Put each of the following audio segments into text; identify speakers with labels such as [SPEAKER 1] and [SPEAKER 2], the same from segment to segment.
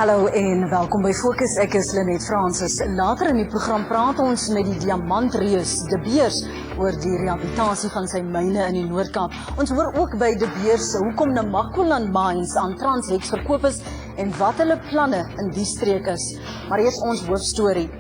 [SPEAKER 1] Hallo en welkom by Fokus, ek is Lenet Francis. Later in die program praat ons met die diamantreus De Beers oor die rehabilitasie van sy myne in die Noord-Kaap. Ons hoor ook by De Beers hoekom Namakwa Mines aan Transhex verkoop is en wat hulle planne in die streek is. Maar eers ons hoofstorie.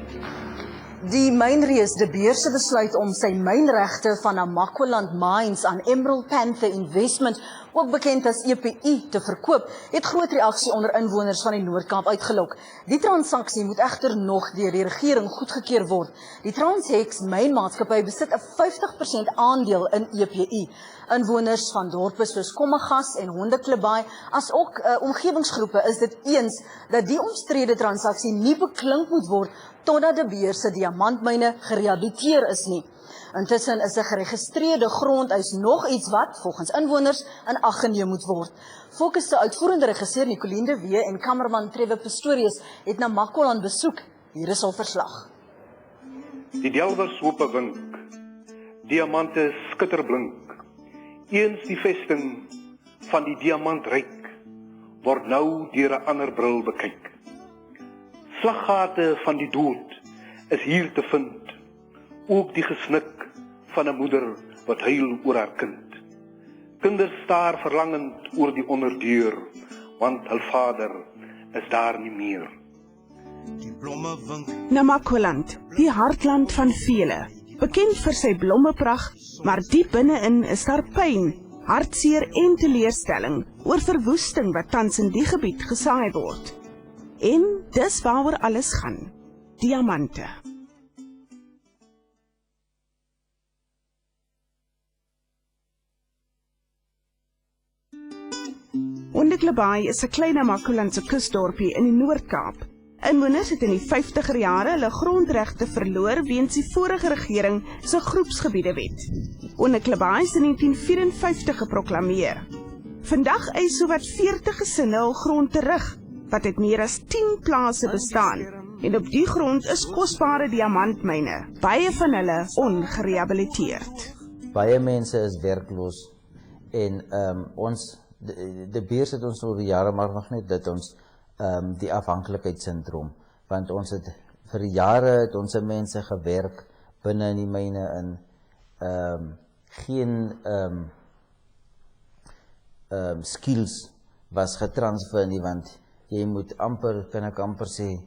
[SPEAKER 1] Die mynreus De Beers se besluit om sy mynregte van Namakwa Mines aan Emerald Panther Investment, ook bekend as EPI, te verkoop, het groot reaksie onder inwoners van die Noord-Kaap uitgelok. Die transaksie moet egter nog deur die regering goedgekeur word. Die Transhex mynmaatskappy besit 'n 50% aandeel in EPI. Inwoners van dorpe soos Kommagas en Hondeklibaai, as ook omgewingsgroepe is dit eens dat die omstrede transaksie nie beklink moet word totdat De Beers se diamantmyne gerehabiliteer is nie. Intussen is 'n geregistreerde grondeis nog iets wat, volgens inwoners, in ag geneem moet word. Fokus se uitvoerende regisseur Nicoline de Wee en kamerman Trevor Pistorius het Namakwa besoek. Hier is hul verslag.
[SPEAKER 2] Die delwers hoop 'n wink, diamante skitterblink. Eens die vesting van die diamantryk word nou deur 'n ander bril bekyk. Slaggate van die dood is hier te vind, ook die gesnik van 'n moeder wat huil oor haar kind. Kinders staar verlangend oor die onderdeur, want hul vader is daar nie meer.
[SPEAKER 3] Die blomme wink.
[SPEAKER 4] Namakwa, die hartland van vele, bekend vir sy blommepragt, maar diep binne-in is daar pyn, hartseer en teleurstelling oor verwoesting wat tans in die gebied gesaai word. En dis waaroor alles gaan, diamante. Hondeklibaai is 'n klein Namakwalandse kusdorpie in die Noord-Kaap. Inwoners het in die 50er jare hulle grondregte verloor weens die vorige regering se groepsgebiedewet. Hondeklibaai is in 1954 geproklameer. Vandag eis sowat 40 gesinne hul grond terug, wat uit meer as 10 plase bestaan. En op die grond is kosbare diamantmyne, baie van hulle ongerehabiliteerd.
[SPEAKER 5] Baie mense is werkloos en De Beers het ons oor die jare maar nog net dat ons die afhanklikheidssyndroom, want ons het vir jare het ons mense gewerk binne in die myne in geen skills was getransfer nie, want jy moet amper, kan ek amper sê,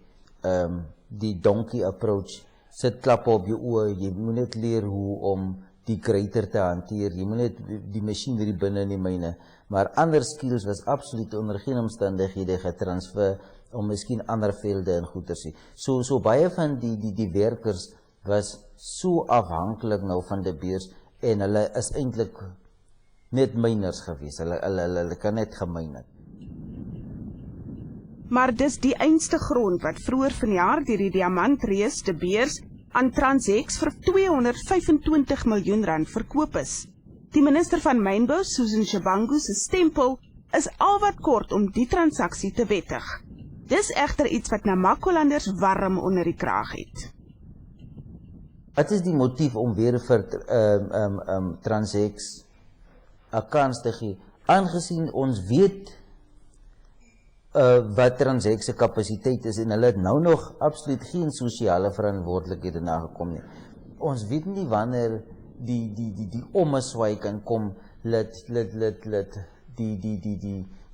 [SPEAKER 5] die donkey approach, sit klappe op jou oor, jy moet net leer hoe om die grater te hanteer, jy moet net die machinery binne in die myne, maar ander skills was absoluut onder geen omstandighede getransfer om miskien ander velde en goed te sien. So baie van die werkers was so afhanklik nou van De Beers en hulle is eintlik net myners gewees, hulle kan net gemyn het.
[SPEAKER 4] Maar dis die einste grond wat vroeër vanjaar deur die diamantreus De Beers aan Transhex vir 225 miljoen rand verkoop is. Die minister van Mynbou, Susan Shabangu, se stempel is al wat kort om die transaksie te wettig. Dis egter iets wat Namakwalanders warm onder die kraag het.
[SPEAKER 5] Wat is die motief om weer vir Transhex 'n kans te gee, aangesien ons weet wat Transhex se kapasiteit is en hulle het nou nog absoluut geen sosiale verantwoordelikhede nagekom nie. Ons weet nie wanneer die ommeswaai kan kom,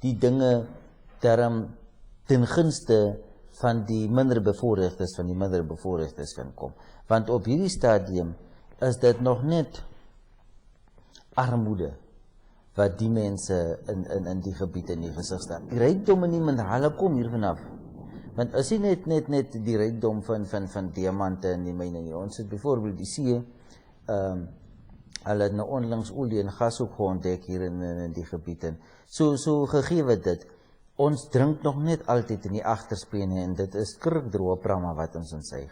[SPEAKER 5] die dinge daarom ten gunste van die minder bevoorregtes kan kom. Want op hierdie stadium is dit nog net armoede wat die mense in die gebied in die gesig staan. Die rykdom in die minerale kom hier vanaf. Want as jy net die rykdom van diamante in die myne nie. Ons het byvoorbeeld die see, hulle het nou onlangs olie en gas ook ontdek hier in die gebied. So gegeewe dit, ons drink nog net altyd in die agterspene en dit is krukdroë pramme wat ons insuig.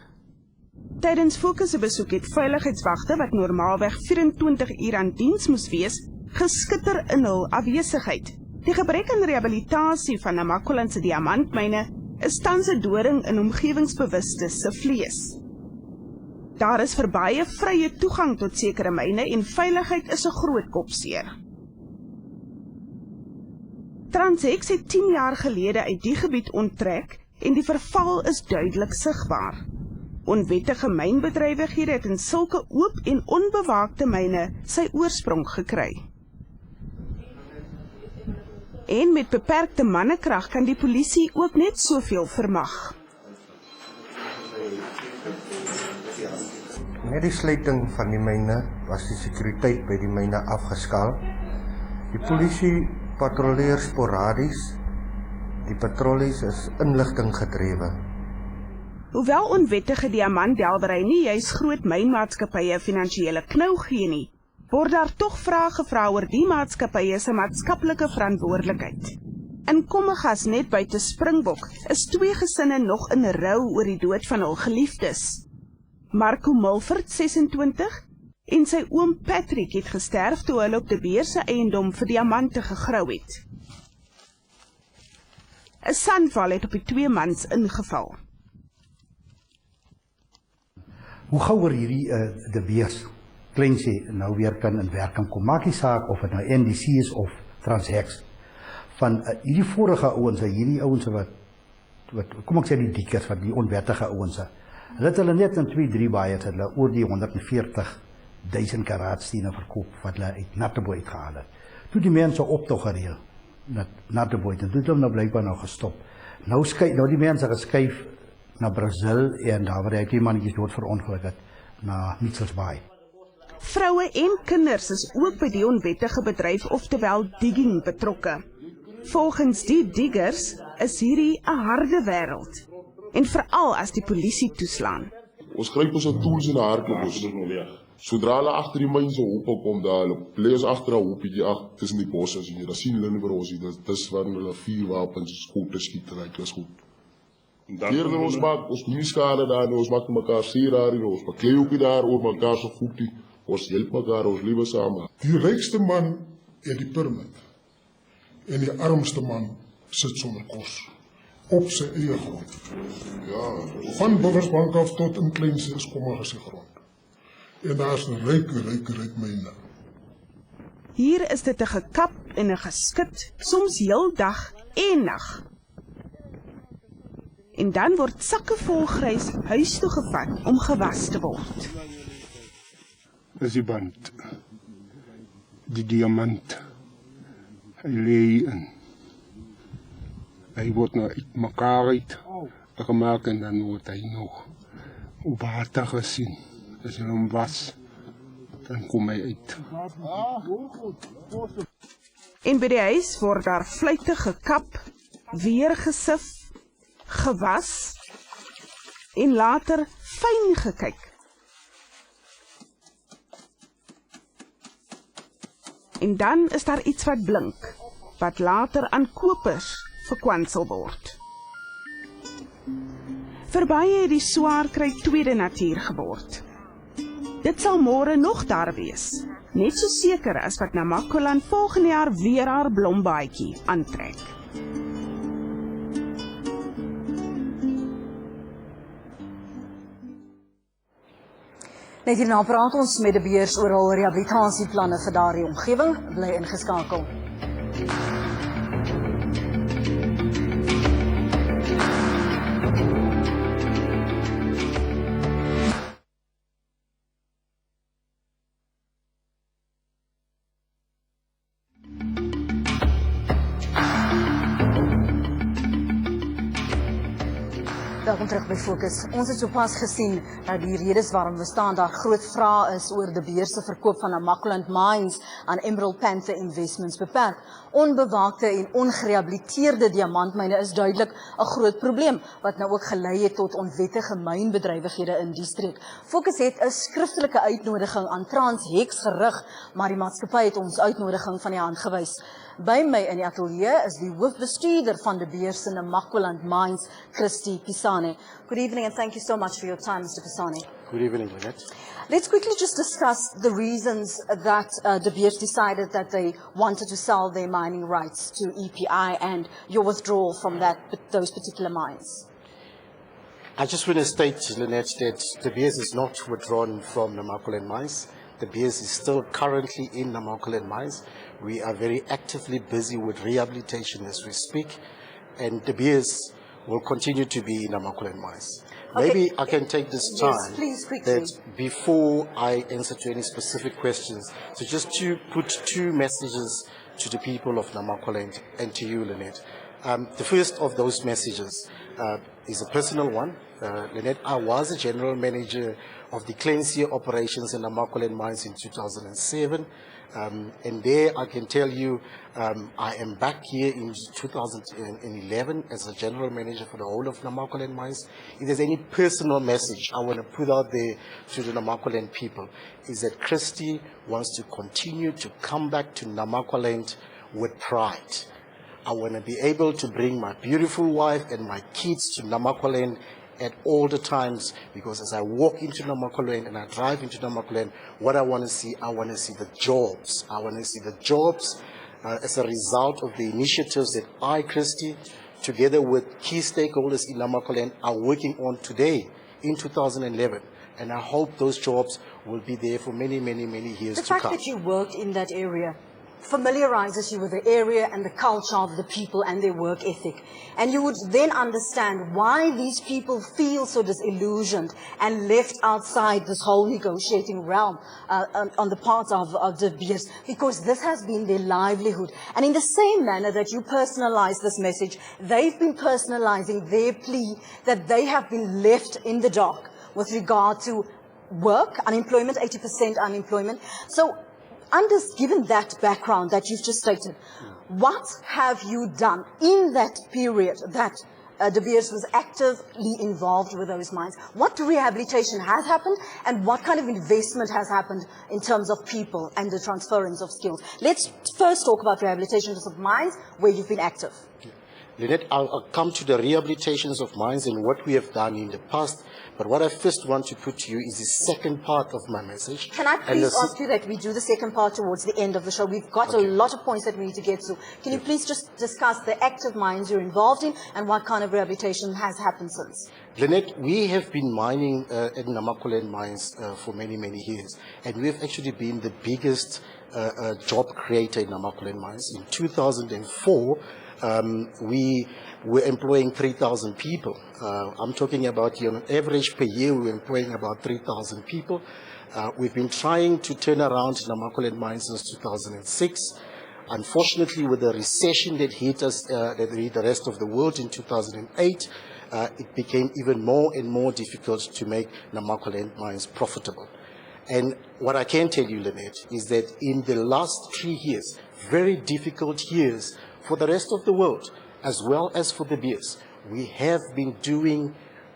[SPEAKER 4] Tydens Fokus se besoek het veiligheidswagte wat normaalweg 24 uur aan diens moes wees, geskitter in hul afwesigheid. Die gebrek aan rehabilitasie van Namakwa se diamantmyne is tans 'n doring in omgewingsbewustes se vlees. Daar is vir baie vrye toegang tot sekere myne en veiligheid is 'n groot kopseer. Transhex het 10 jaar gelede uit die gebied onttrek en die verval is duidelik sigbaar. Onwettige mynbedrywighede het in sulke oop en onbewaakte myne sy oorsprong gekry. En met beperkte mannekrag kan die polisie ook net soveel vermag.
[SPEAKER 6] Met die sluiting van die myne was die sekuriteit by die myne afgeskaal. Die polisie patrolleer sporadies. Die patrollies is inligting gedrewe.
[SPEAKER 4] Hoewel onwettige diamantdelwery nie juis groot mynmaatskappye finansiële knou gee nie, word daar tog vrae gevra oor die maatskappye se maatskaplike verantwoordelikheid. In Kommegas net buite Springbok is 2 gesinne nog in rou oor die dood van hul geliefdes. Marco Mulford, 26, en sy oom Patrick het gesterf toe hulle op De Beers se eiendom vir diamante gegrou het. 'n Sandval het op die 2 mans ingeval.
[SPEAKER 7] Hoe gouer hierdie De Beers kleinse nou weer kan in werking kom, maak nie saak of dit nou NDC is of Transhex, van hierdie vorige ouens, hierdie ouens wat kom ek sê die diekers, wat die onwettige ouens, hulle het hulle net in 2-3 baie het hulle oor die 140.000 karaatstene verkoop wat hulle uit Natteboy uitgehaal het. Toe die mense optog gereël Natteboy, en toe het hulle nou blykbaar nou gestop. Nou die mense geskuif na Brazil en daar waar hy 2 mannetjies dood verongeluk het, na Mitchells Bay.
[SPEAKER 4] Vroue en kinders is ook by die onwettige bedryf, oftewel digging, betrokke. Volgens die diggers is hierdie 'n harde wêreld, en veral as die polisie toeslaan.
[SPEAKER 8] Ons gryp ons tools in 'n hardloop ons nog weg. Sodra hulle agter die myn se hoop kom daar, hulle lê ons agter 'n hoopie tussen die bosse hier. Dan sien hulle nie vir ons nie. Dis waar hulle 4 wapens skote skiet en dit is goed. Hier ons maak ons nie skade daar nie, ons maak mekaar seer daar nie, ons maak kleeopie daar oor mekaar so voetie. Ons help mekaar, ons liewe saam.
[SPEAKER 9] Die rykste man het die permit en die armste man sit sonder kos op sy eie grond. Ja, van Bouwersbank af tot in kleinste is Kommegas se grond. En daar is 'n ryk myne.
[SPEAKER 4] Hier is dit 'n gekap en 'n geskit, soms heel dag en nag. En dan word sakke vol grys huis toe gevat om gewas te word.
[SPEAKER 10] Dis die band, die diamant, hy lê in. Hy word nou uit mekaar gemaak en dan word hy nog op water gesien. As jy hom was, dan kom hy uit.
[SPEAKER 4] En by die huis word daar fluite gekap, weer gesif, gewas en later fyn gekyk. En dan is daar iets wat blink, wat later aan kopers verkwansel word. Vir baie het die swaar kry tweede natuur geword. Dit sal môre nog daar wees, net so seker as wat Namakoland volgende jaar weer haar blombaadjie aantrek.
[SPEAKER 1] Net hierna praat ons met De Beers oor hul rehabilitasieplanne vir daardie omgewing. Bly ingeskakel. Welkom terug by Fokus. Ons het sopas gesien dat die redes waarom we staan daar groot vrae is oor De Beers se verkoop van Namakoland Mines aan Emerald Panther Investments beperk. Onbewaakte en ongerehabiliteerde diamantmyne is duidelik 'n groot probleem wat nou ook gelei het tot onwettige mynbedrywighede in die streek. Fokus het 'n skriftelike uitnodiging aan Transhex gerig, maar die maatskappy het ons uitnodiging van die hand gewys. By my in die ateljee is die hoofbestuurder van De Beers se Namakoland Mines, Christy Pisane. Good evening and thank you so much for your time, Mr. Pisane.
[SPEAKER 11] Good evening, Lynette.
[SPEAKER 1] Let's quickly just discuss the reasons that De Beers decided that they wanted to sell their mining rights to EPI and your withdrawal from those particular mines.
[SPEAKER 11] I just want to state, Lynette, that De Beers is not withdrawn from Namakoland Mines. De Beers is still currently in Namaqualand mines. We are very actively busy with rehabilitation as we speak, and De Beers will continue to be in Namaqualand mines.
[SPEAKER 1] Okay.
[SPEAKER 11] Maybe I can take this time
[SPEAKER 1] Yes, please, quickly.
[SPEAKER 11] that before I answer to any specific questions, so just to put two messages to the people of Namaqualand and to you, Lynette. The first of those messages is a personal one. Lynette, I was a general manager of the cleansing operations in Namaqualand mines in 2007. And there I can tell you, I am back here in 2011 as a general manager for the whole of Namaqualand mines. If there's any personal message I want to put out there to the Namaqualand people, is that Christy wants to continue to come back to Namaqualand with pride. I want to be able to bring my beautiful wife and my kids to Namaqualand at all the times, because as I walk into Namaqualand and I drive into Namaqualand, what I want to see the jobs. I want to see the jobs as a result of the initiatives that I, Christy, together with key stakeholders in Namaqualand, are working on today in 2011. And I hope those jobs will be there for many, many, many years to come.
[SPEAKER 1] The fact that you worked in that area familiarizes you with the area and the culture of the people and their work ethic. And you would then understand why these people feel so disillusioned and left outside this whole negotiating realm on the part of De Beers, because this has been their livelihood. And in the same manner that you personalize this message, they've been personalizing their plea that they have been left in the dark with regard to work, unemployment, 80% unemployment. So, given that background that you've just stated, what have you done in that period that De Beers was actively involved with those mines? What rehabilitation has happened, and what kind of investment has happened in terms of people and the transference of skills? Let's first talk about rehabilitation of mines, where you've been active.
[SPEAKER 11] Lynette, I'll come to the rehabilitations of mines and what we have done in the past. But what I first want to put to you is the second part of my message.
[SPEAKER 1] Can I please ask you that we do the second part towards the end of the show? We've got a lot of points that we need to get to. Can you please just discuss the active mines you're involved in and what kind of rehabilitation has happened since?
[SPEAKER 11] Lynette, we have been mining in Namaqualand mines for many, many years. And we have actually been the biggest job creator in Namaqualand mines. In 2004, we were employing 3,000 people. I'm talking about, on average per year, we were employing about 3,000 people. We've been trying to turn around Namaqualand mines since 2006. Unfortunately, with the recession that hit us, that hit the rest of the world in 2008, it became even more and more difficult to make Namaqualand mines profitable. And what I can tell you, Lynette, is that in the last 3 years, very difficult years for the rest of the world, as well as for De Beers, we have been doing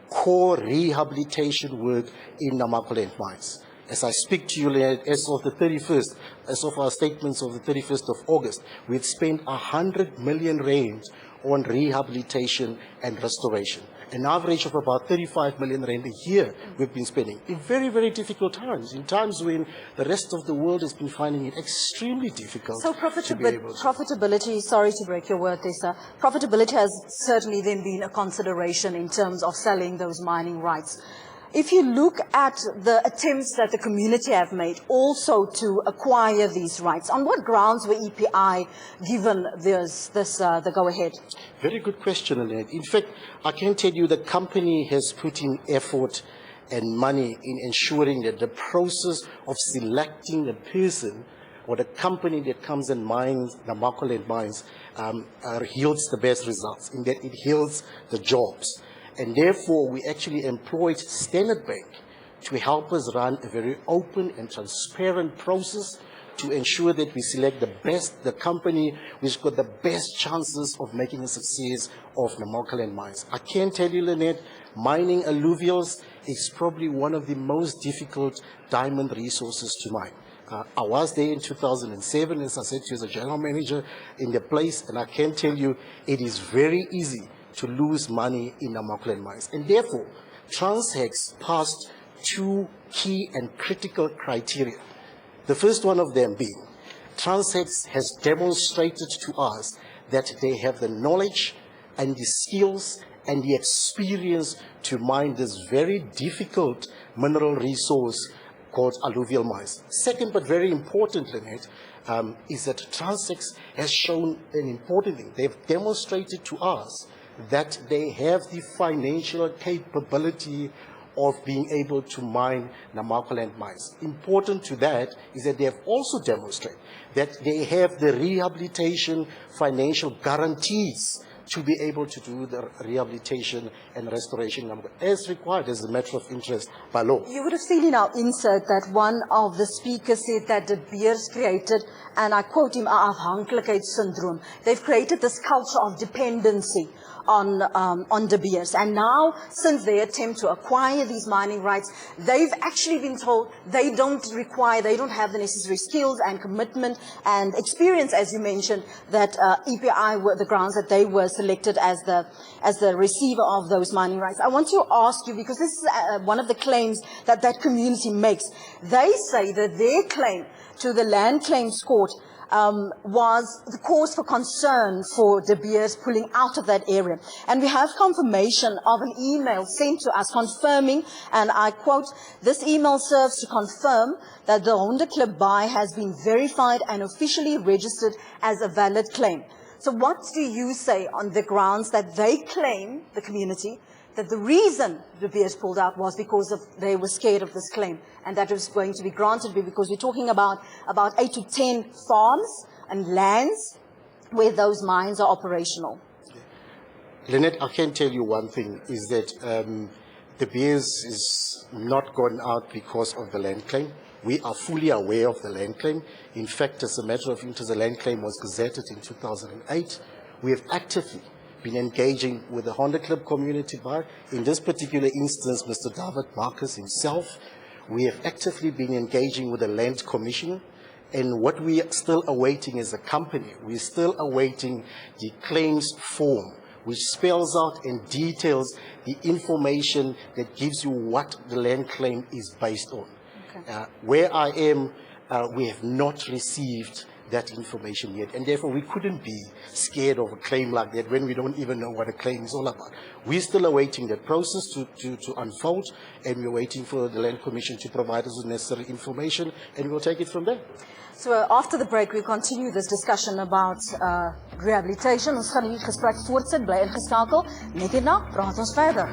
[SPEAKER 11] core rehabilitation work in Namaqualand mines. As I speak to you, as of the 31st, as of our statements of the 31st of August, we've spent 100 million rand on rehabilitation and restoration. An average of about 35 million rand a year we've been spending in very, very difficult times, in times when the rest of the world has been finding it extremely difficult
[SPEAKER 1] to be able to. Profitability, sorry to break your word there, sir. Profitability has certainly then been a consideration in terms of selling those mining rights. If you look at the attempts that the community have made also to acquire these rights, on what grounds were EPI given the go-ahead?
[SPEAKER 11] Very good question, Annette. In fact, I can tell you the company has put in effort and money in ensuring that the process of selecting a person or the company that comes and mines the Namaqualand mines yields the best results, in that it yields the jobs. And therefore, we actually employed Standard Bank to help us run a very open and transparent process to ensure that we select the company which got the best chances of making a success of Namaqualand mines. I can tell you, Lynette, mining alluvials is probably one of the most difficult diamond resources to mine. I was there in 2007, as I said to you, as a general manager in the place, and I can tell you it is very easy to lose money in Namaqualand mines. And therefore, Transhex passed 2 key and critical criteria. The first one of them being, Transhex has demonstrated to us that they have the knowledge and the skills and the experience to mine this very difficult mineral resource called alluvial mines. Second, but very important, Lynette, is that Transx has shown an important thing. They've demonstrated to us that they have the financial capability of being able to mine Namaqualand mines. Important to that is that they have also demonstrated that they have the rehabilitation financial guarantees to be able to do the rehabilitation and restoration as required as a matter of interest by law.
[SPEAKER 1] You would have seen in our insert that one of the speakers said that De Beers created, and I quote him, a afhankelijkheids syndrome. They've created this culture of dependency on De Beers. And now, since their attempt to acquire these mining rights, they've actually been told they don't have the necessary skills and commitment and experience, as you mentioned, that EPI were the grounds that they were selected as the receiver of those mining rights. I want to ask you, because this is one of the claims that that community makes. They say that their claim to the Land Claims Court was the cause for concern for De Beers pulling out of that area. And we have confirmation of an email sent to us confirming, and I quote, "This email serves to confirm that the Hondeklip buy has been verified and officially registered as a valid claim." So what do you say on the grounds that they claim, the community, that the reason De Beers pulled out was because they were scared of this claim, and that it was going to be granted because we're talking about 8 to 10 farms and lands where those mines are operational?
[SPEAKER 11] Lynette, I can tell you one thing, is that De Beers is not gone out because of the land claim. We are fully aware of the land claim. In fact, as a matter of interest, the land claim was gazetted in 2008. We have actively been engaging with the Hondeklip community bar. In this particular instance, Mr. David Marcus himself. We have actively been engaging with the Land Commission, and what we are still awaiting as a company, we're still awaiting the claims form, which spells out and details the information that gives you what the land claim is based on. Okay. Where I am, we have not received that information yet, and therefore we couldn't be scared of a claim like that when we don't even know what a claim is all about. We're still awaiting that process to unfold, and we're waiting for the Land Commission to provide us with necessary information, and we'll take it from there.
[SPEAKER 1] So after the break, we'll continue this discussion about rehabilitation. Ons gaan hierdie gesprek voortsit, bly ingeskakel. Net hierna praat ons verder.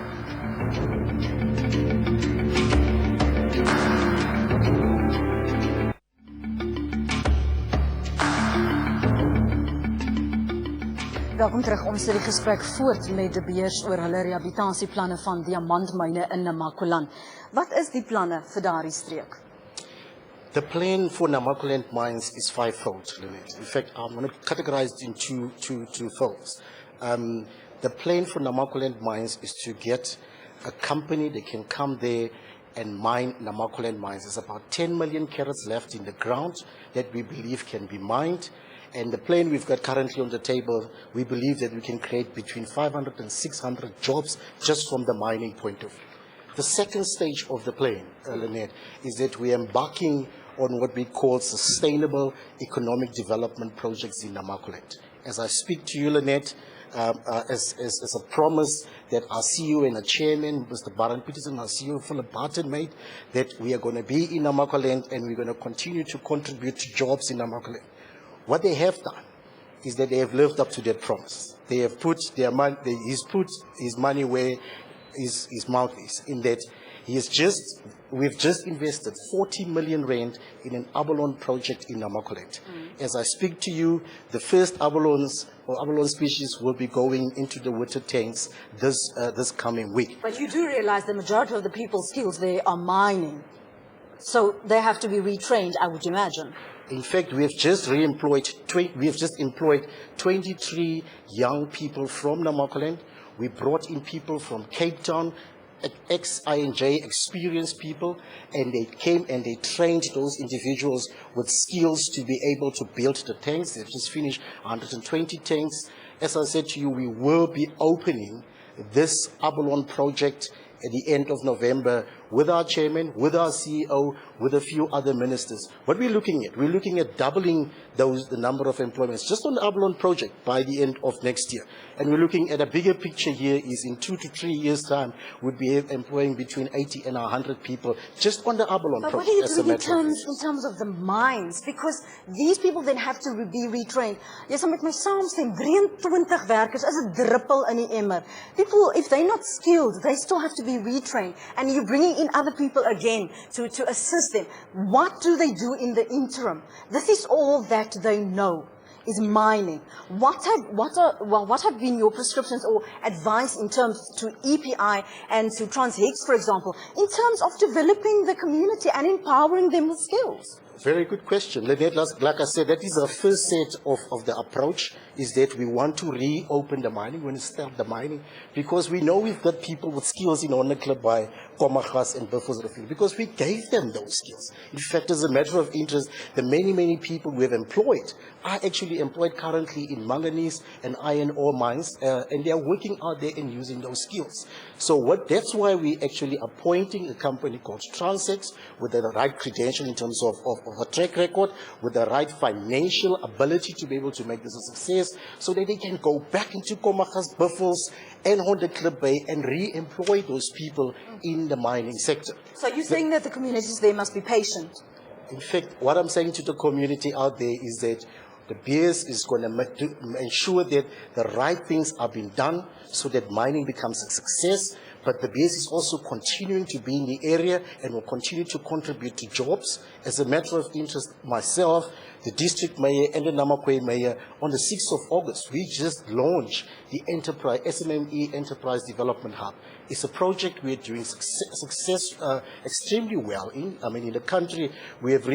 [SPEAKER 1] Welkom terug. Ons sit die gesprek voort met De Beers oor hulle rehabilitasieplanne van diamantmyne in Namaqualand. Wat is die planne vir daardie streek?
[SPEAKER 11] The plan for Namaqualand mines is fivefold, Lynette. In fact, I'm going to categorize it in two folds. The plan for Namaqualand mines is to get a company that can come there and mine Namaqualand mines. There's about 10 million carats left in the ground that we believe can be mined. And the plan we've got currently on the table, we believe that we can create between 500 and 600 jobs just from the mining point of view. The second stage of the plan, Lynette, is that we are embarking on what we call sustainable economic development projects in Namaqualand. As I speak to you, Lynette, as a promise that our CEO and our chairman, Mr. Baron Peterson, our CEO, Philip Barton, made, that we are going to be in Namaqualand and we're going to continue to contribute to jobs in Namaqualand. What they have done is that they have lived up to their promise. They have put their money, he's put his money where his mouth is, in that we've just invested 40 million rand in an abalone project in Namaqualand. As I speak to you, the first abalone species will be going into the water tanks this coming week.
[SPEAKER 1] But you do realize the majority of the people's skills they are mining, so they have to be retrained, I would imagine.
[SPEAKER 11] In fact, we have just employed 23 young people from Namaqualand. We brought in people from Cape Town, ex-INJ experienced people, and they came and they trained those individuals with skills to be able to build the tanks. They've just finished 120 tanks. As I said to you, we will be opening this abalone project at the end of November with our chairman, with our CEO, with a few other ministers. What we're looking at doubling the number of employments just on the Abalone project by the end of next year. And we're looking at a bigger picture here is in 2 to 3 years' time, we'd be employing between 80 and 100 people just on the Abalone
[SPEAKER 1] But
[SPEAKER 11] project.
[SPEAKER 1] what do you
[SPEAKER 11] as a
[SPEAKER 1] do in
[SPEAKER 11] matter of
[SPEAKER 1] terms of the mines? Because these people then have to be retrained. Jy sal met my saamstem, 23 werkers is 'n druppel in die emmer. People, if they're not skilled, they still have to be retrained. And you're bringing in other people again to assist them. What do they do in the interim? This is all that they know, is mining. What have been your prescriptions or advice in terms to EPI and to Transhex, for example, in terms of developing the community and empowering them with skills?
[SPEAKER 11] Very good question. Lynette, like I said, that is the first set of the approach, is that we want to reopen the mining, when we start the mining, because we know we've got people with skills in Onneklip by Komagas and Buffelsrivier, because we gave them those skills. In fact, as a matter of interest, the many people we have employed are actually employed currently in manganese and iron ore mines, and they are working out there and using those skills. So that's why we actually appointing a company called Transhex with the right credential in terms of a track record, with the right financial ability to be able to make this a success, so that they can go back into Komagas, Buffels, and Hondeklip Bay and re-employ those people in the mining sector.
[SPEAKER 1] So you're saying that the communities there must be patient?
[SPEAKER 11] In fact, what I'm saying to the community out there is that the BS is going to ensure that the right things are being done so that mining becomes a success. But the BS is also continuing to be in the area and will continue to contribute to jobs. As a matter of interest, myself, the district mayor and the Namakwa mayor, on the 6th of August, we just launched the SMME Enterprise Development Hub. It's a project we're doing extremely well in. I mean, in the country, we have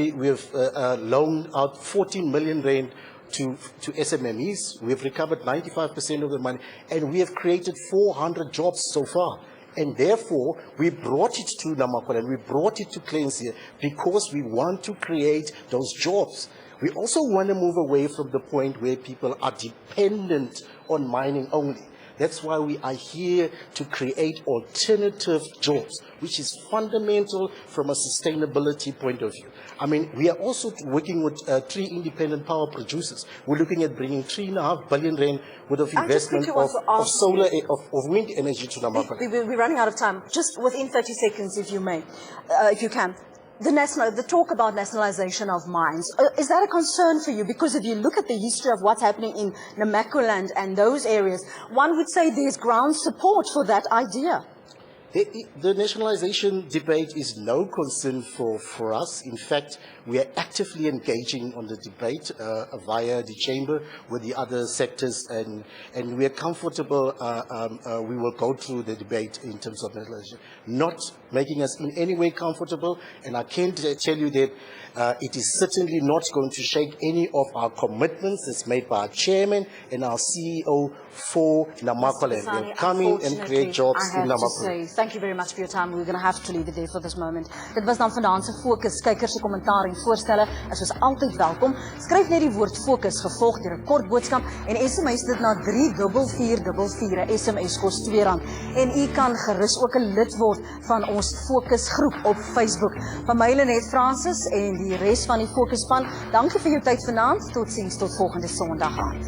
[SPEAKER 11] loaned out 14 million rand to SMMEs. We've recovered 95% of the money, and we have created 400 jobs so far. And therefore, we brought it to Namakwa and we brought it to Cleansia because we want to create those jobs. We also want to move away from the point where people are dependent on mining only. That's why we are here to create alternative jobs, which is fundamental from a sustainability point of view. I mean, we are also working with 3 independent power producers. We're looking at bringing 3.5 billion rand worth of investment of solar, of wind energy to Namakwa.
[SPEAKER 1] We're running out of time. Just within 30 seconds, if you may, if you can. The talk about nationalization of mines, is that a concern for you? Because if you look at the history of what's happening in Namaqualand and those areas, one would say there's ground support for that idea.
[SPEAKER 11] The nationalization debate is no concern for us. In fact, we are actively engaging on the debate via the chamber with the other sectors, and we are comfortable. We will go through the debate in terms of nationalization, not making us in any way comfortable. And I can tell you that it is certainly not going to shake any of our commitments that's made by our chairman and our CEO for Namakwaland. We'll come in and create jobs in Namakwaland.
[SPEAKER 1] Thank you very much for your time. We're going to have to leave it there for this moment. Dit was dan vanaand se Fokus. Kykers se kommentaar en voorstelle is soos altyd welkom. Skryf net die woord Fokus gevolg deur 'n kort boodskap en SMS dit na 34444. SMS kos R2. En u kan gerus ook 'n lid word van ons Fokus groep op Facebook. Van my Lynette Francis en die res van die Fokus span. Dankie vir jou tyd vanaand. Totsiens tot volgende Sondag aand.